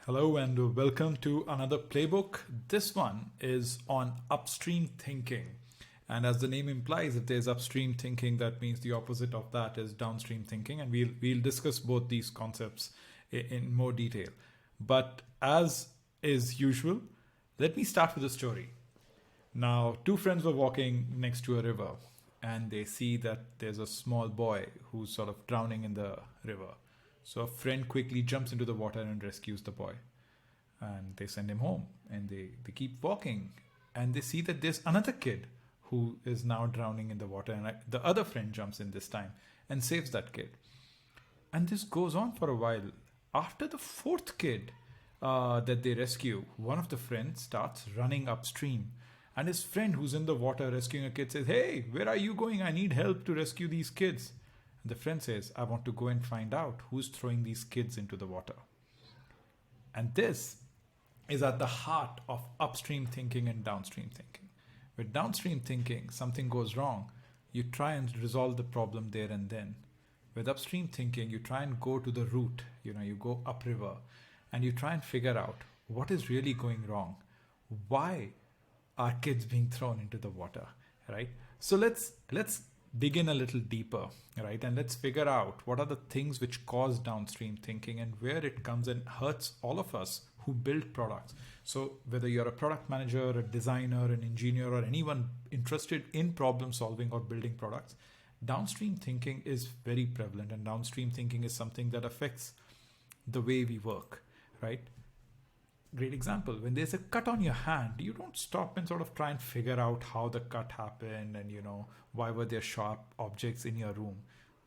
Hello and welcome to another playbook. This one is on upstream thinking. And as the name implies, if there's upstream thinking, that means the opposite of that is downstream thinking. And we'll discuss both these concepts in more detail. But as is usual, let me start with a story. Now, two friends were walking next to a river and they see that there's a small boy who's sort of drowning in the river. So a friend quickly jumps into the water and rescues the boy. And they send him home and they keep walking and they see that there's another kid who is now drowning in the water. And the other friend jumps in this time and saves that kid. And this goes on for a while. After the fourth kid that they rescue, one of the friends starts running upstream. And his friend who's in the water rescuing a kid says, "Hey, where are you going? I need help to rescue these kids." And the friend says, "I want to go and find out who's throwing these kids into the water." And this is at the heart of upstream thinking and downstream thinking. With downstream thinking, something goes wrong, you try and resolve the problem there and then. With upstream thinking, you try and go to the root, you go upriver and you try and figure out what is really going wrong. Why are kids being thrown into the water, right? So let's dig in a little deeper, right? And let's figure out what are the things which cause downstream thinking and where it comes and hurts all of us who build products. So whether you're a product manager, a designer, an engineer, or anyone interested in problem solving or building products, downstream thinking is very prevalent, and downstream thinking is something that affects the way we work, right? Great example. When there's a cut on your hand, you don't stop and sort of try and figure out how the cut happened and, why were there sharp objects in your room.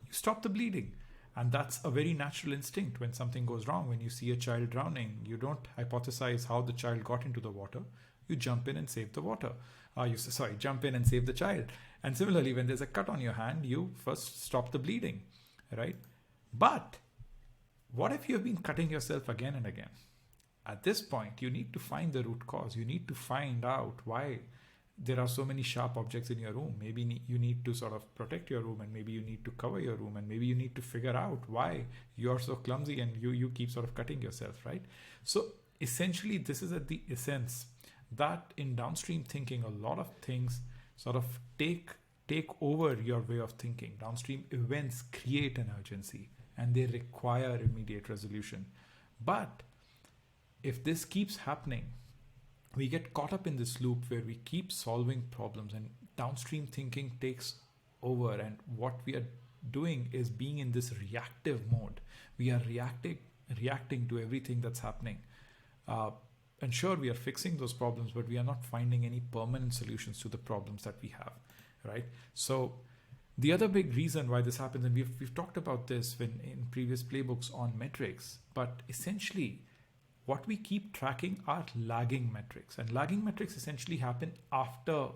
You stop the bleeding. And that's a very natural instinct when something goes wrong. When you see a child drowning, you don't hypothesize how the child got into the water. You jump in and save the water. Jump in and save the child. And similarly, when there's a cut on your hand, you first stop the bleeding, right? But what if you have been cutting yourself again and again? At this point, you need to find the root cause. You need to find out why there are so many sharp objects in your room. Maybe you need to sort of protect your room, and maybe you need to cover your room, and maybe you need to figure out why you're so clumsy and you keep sort of cutting yourself, right? So essentially, this is at the essence that in downstream thinking, a lot of things sort of take over your way of thinking. Downstream events create an urgency and they require immediate resolution. But if this keeps happening, we get caught up in this loop where we keep solving problems and downstream thinking takes over. And what we are doing is being in this reactive mode. We are reacting to everything that's happening. And sure, we are fixing those problems, but we are not finding any permanent solutions to the problems that we have, right? So the other big reason why this happens, and we've talked about this in previous playbooks on metrics, but essentially, what we keep tracking are lagging metrics, and lagging metrics essentially happen after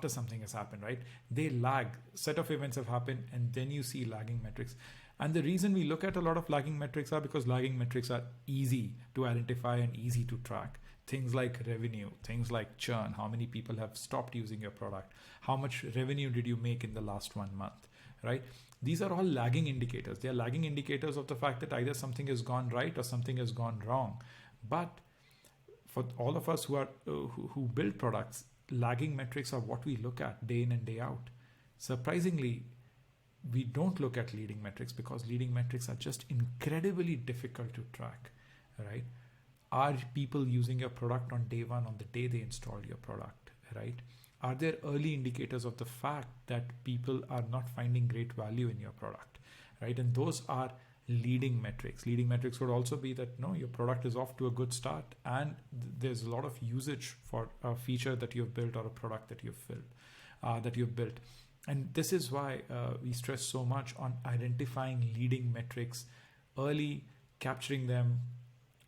something has happened, right? They lag. Set of events have happened, and then you see lagging metrics. And the reason we look at a lot of lagging metrics are because lagging metrics are easy to identify and easy to track. Things like revenue, things like churn, how many people have stopped using your product, how much revenue did you make in the last 1 month, right? These are all lagging indicators. They are lagging indicators of the fact that either something has gone right or something has gone wrong. But for all of us who build products, lagging metrics are what we look at day in and day out. Surprisingly, we don't look at leading metrics because leading metrics are just incredibly difficult to track, right? Are people using your product on day one, on the day they install your product, right? Are there early indicators of the fact that people are not finding great value in your product, right? And those are leading metrics. Leading metrics would also be that, no, your product is off to a good start and there's a lot of usage for a feature that you've built or a product that you've built. And this is why we stress so much on identifying leading metrics early, capturing them,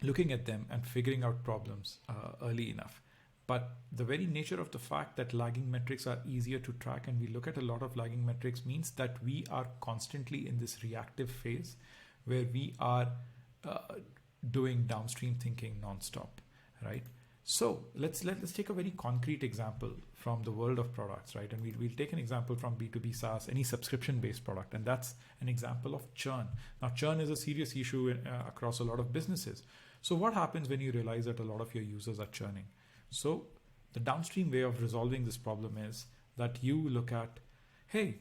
looking at them and figuring out problems early enough. But the very nature of the fact that lagging metrics are easier to track and we look at a lot of lagging metrics means that we are constantly in this reactive phase where we are doing downstream thinking nonstop, right? So let's take a very concrete example from the world of products, right? And we'll take an example from B2B SaaS, any subscription-based product, and that's an example of churn. Now, churn is a serious issue across a lot of businesses. So what happens when you realize that a lot of your users are churning? So the downstream way of resolving this problem is that you look at, hey,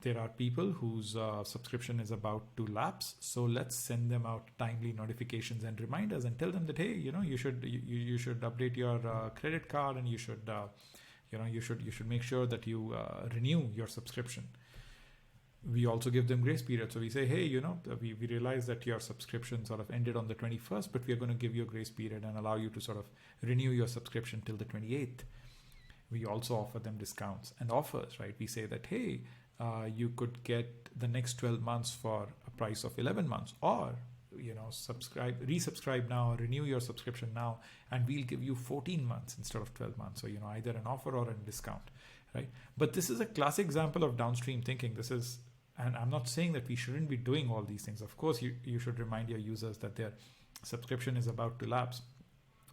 there are people whose subscription is about to lapse, so let's send them out timely notifications and reminders and tell them that, hey, you should update your credit card, and you should make sure that you renew your subscription. We also give them grace period. So we say, hey, we realize that your subscription sort of ended on the 21st, but we are going to give you a grace period and allow you to sort of renew your subscription till the 28th. We also offer them discounts and offers, right? We say that, hey, you could get the next 12 months for a price of 11 months, or resubscribe now, renew your subscription now, and we'll give you 14 months instead of 12 months. So either an offer or a discount, right? But this is a classic example of downstream thinking. And I'm not saying that we shouldn't be doing all these things. Of course, you should remind your users that their subscription is about to lapse.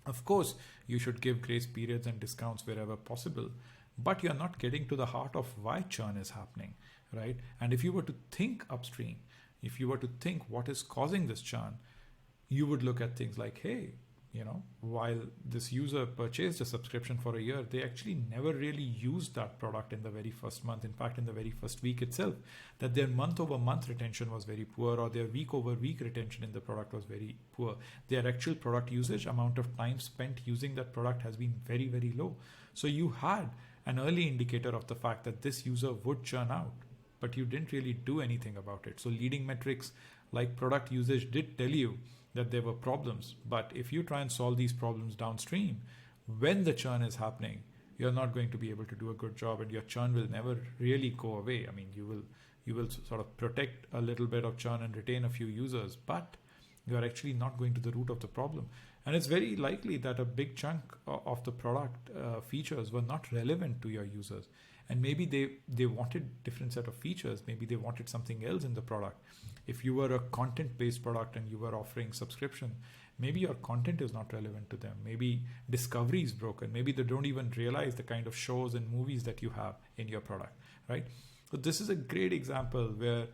Of course, you should give grace periods and discounts wherever possible. But you're not getting to the heart of why churn is happening, right? And if you were to think upstream, if you were to think what is causing this churn, you would look at things like, hey, while this user purchased a subscription for a year, they actually never really used that product in the very first month. In fact, in the very first week itself, that their month-over-month retention was very poor, or their week-over-week retention in the product was very poor. Their actual product usage, amount of time spent using that product, has been very, very low. So you had an early indicator of the fact that this user would churn out, but you didn't really do anything about it. So leading metrics like product usage did tell you that there were problems. But if you try and solve these problems downstream, when the churn is happening, you're not going to be able to do a good job, and your churn will never really go away. I mean, you will sort of protect a little bit of churn and retain a few users, but you're actually not going to the root of the problem. And it's very likely that a big chunk of the product features were not relevant to your users. And maybe they wanted different set of features. Maybe they wanted something else in the product. If you were a content-based product and you were offering subscription, maybe your content is not relevant to them. Maybe discovery is broken. Maybe they don't even realize the kind of shows and movies that you have in your product, right? So this is a great example where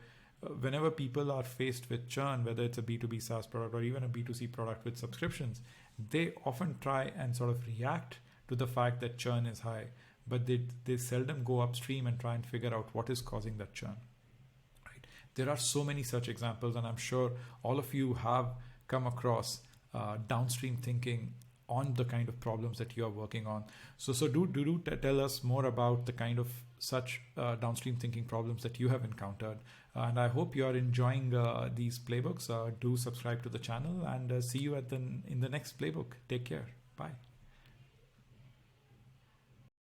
whenever people are faced with churn, whether it's a B2B SaaS product or even a B2C product with subscriptions, they often try and sort of react to the fact that churn is high, but they seldom go upstream and try and figure out what is causing that churn. Right? There are so many such examples, and I'm sure all of you have come across downstream thinking on the kind of problems that you are working on. So do tell us more about the kind of such downstream thinking problems that you have encountered. And I hope you are enjoying these playbooks. Do subscribe to the channel, and see you in the next playbook. Take care. Bye.